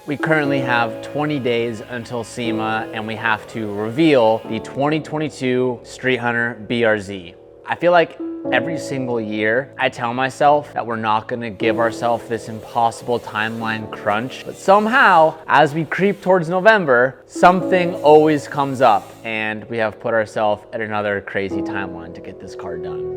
We currently have 20 days until SEMA and we have to reveal the 2022 StreetHunter BRZ. I feel like every single year I tell myself that we're not gonna give ourselves this impossible timeline crunch, but somehow as we creep towards November, something always comes up and we have put ourselves at another crazy timeline to get this car done.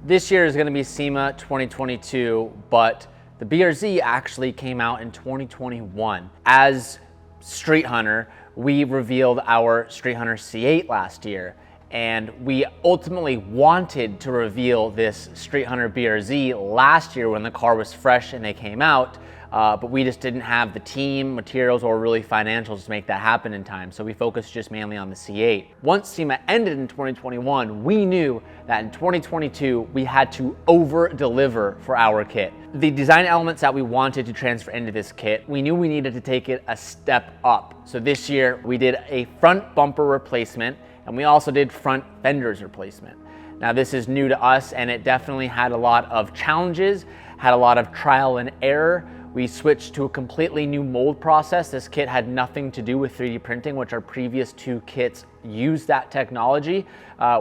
This year is going to be SEMA 2022, but the BRZ actually came out in 2021. As StreetHunter, we revealed our StreetHunter C8 last year, and we ultimately wanted to reveal this StreetHunter BRZ last year when the car was fresh and they came out, but we just didn't have the team, materials, or really financials to make that happen in time, so we focused just mainly on the C8. Once SEMA ended in 2021, we knew that in 2022, we had to over-deliver for our kit. The design elements that we wanted to transfer into this kit, we knew we needed to take it a step up. So this year, we did a front bumper replacement, and we also did front fenders replacement. Now this is new to us, and it definitely had a lot of challenges, had a lot of trial and error. We switched to a completely new mold process. This kit had nothing to do with 3D printing, which our previous two kits used that technology.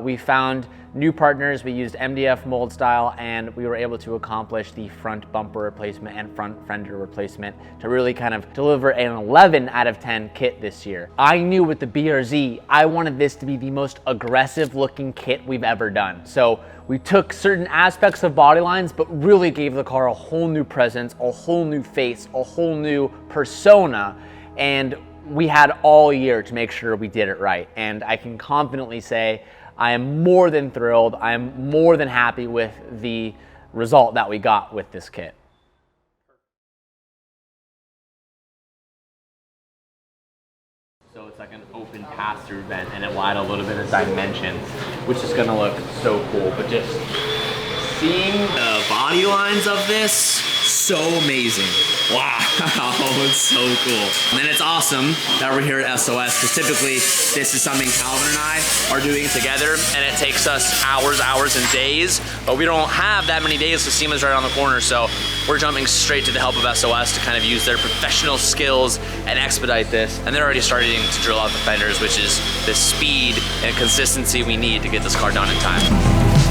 We found new partners, we used MDF mold style, and we were able to accomplish the front bumper replacement and front fender replacement to really kind of deliver an 11 out of 10 kit this year. I knew with the BRZ, I wanted this to be the most aggressive looking kit we've ever done. So we took certain aspects of body lines, but really gave the car a whole new presence, a whole new face, a whole new persona, and we had all year to make sure we did it right. And I can confidently say I am more than thrilled. I am more than happy with the result that we got with this kit. So it's like an open pass-through vent, and it will add a little bit of dimension, which is gonna look so cool. But just seeing the body lines of this, so amazing. Wow, it's so cool. And then it's awesome that we're here at SOS, because typically this is something Calvin and I are doing together, and it takes us hours and days, but we don't have that many days because SEMA's right around the corner, so we're jumping straight to the help of SOS to kind of use their professional skills and expedite this. And they're already starting to drill out the fenders, which is the speed and consistency we need to get this car done in time.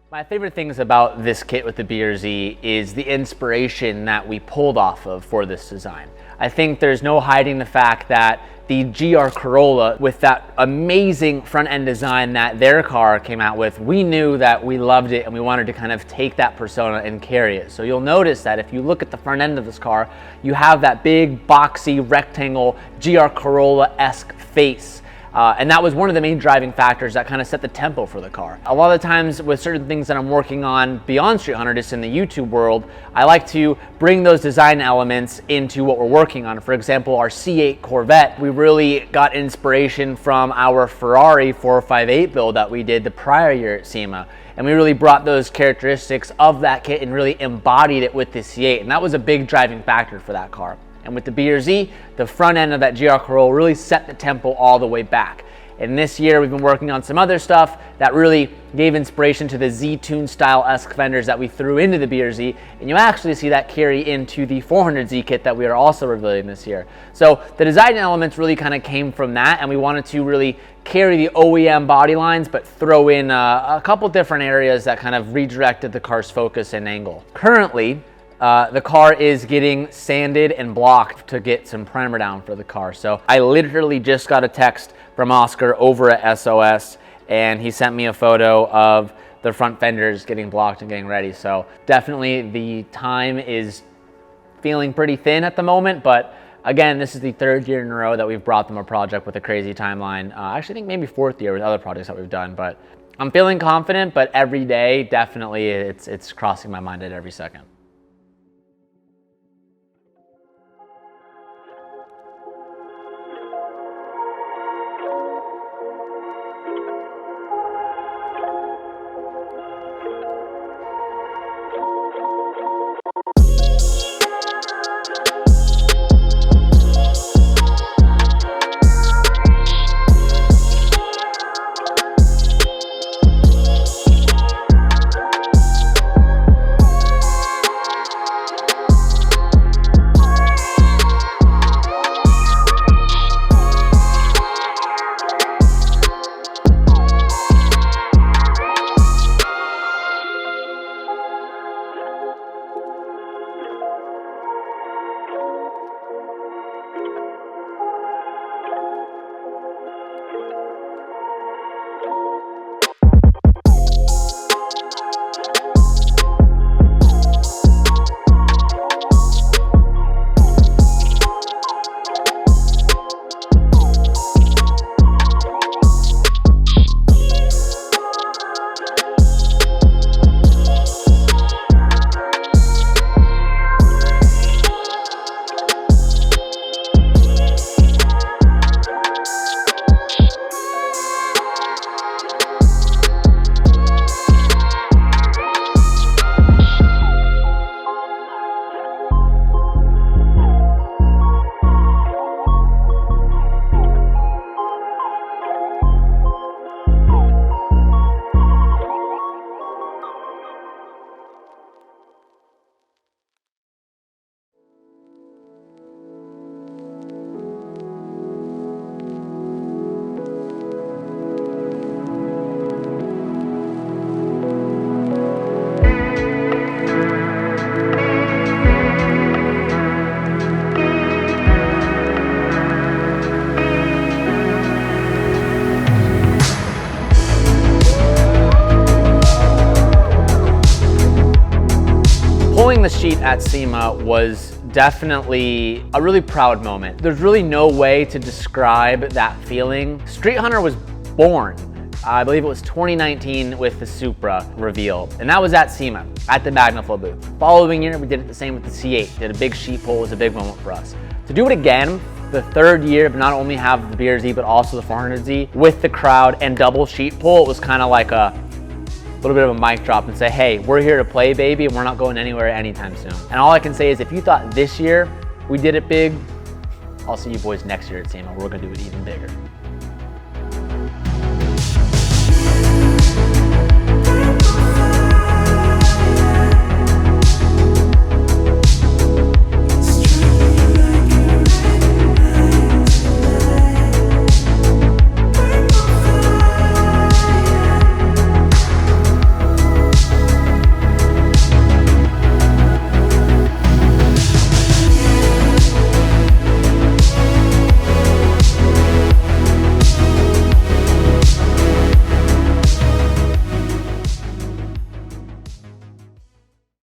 My favorite things about this kit with the BRZ is the inspiration that we pulled off of for this design. I think there's no hiding the fact that the GR Corolla, with that amazing front end design that their car came out with, we knew that we loved it and we wanted to kind of take that persona and carry it. So you'll notice that if you look at the front end of this car, you have that big boxy rectangle GR Corolla-esque face. And that was one of the main driving factors that kind of set the tempo for the car. A lot of the times with certain things that I'm working on beyond StreetHunter, just in the YouTube world, I like to bring those design elements into what we're working on. For example, our C8 Corvette, we really got inspiration from our Ferrari 458 build that we did the prior year at SEMA. And we really brought those characteristics of that kit and really embodied it with the C8. And that was a big driving factor for that car. And with the BRZ, the front end of that GR Corolla really set the tempo all the way back. And this year we've been working on some other stuff that really gave inspiration to the Z-Tune style-esque fenders that we threw into the BRZ. And you actually see that carry into the 400Z kit that we are also revealing this year. So the design elements really kind of came from that, and we wanted to really carry the OEM body lines, but throw in a couple different areas that kind of redirected the car's focus and angle. Currently, the car is getting sanded and blocked to get some primer down for the car. So I literally just got a text from Oscar over at SOS, and he sent me a photo of the front fenders getting blocked and getting ready. So definitely the time is feeling pretty thin at the moment, but again, this is the third year in a row that we've brought them a project with a crazy timeline. I actually think maybe fourth year with other projects that we've done, but I'm feeling confident, but every day, definitely it's crossing my mind at every second. Pulling the sheet at SEMA was definitely a really proud moment. There's really no way to describe that feeling. StreetHunter was born, I believe it was 2019 with the Supra reveal, and that was at SEMA, at the Magnaflow booth. Following year, we did it the same with the C8. Did a big sheet pull, was a big moment for us. To do it again, the third year, but not only have the BRZ, but also the 400Z with the crowd and double sheet pull, it was kind of like a little bit of a mic drop and say, hey, we're here to play, baby, and we're not going anywhere anytime soon. And all I can say is if you thought this year we did it big, I'll see you boys next year at SEMA. We're gonna do it even bigger.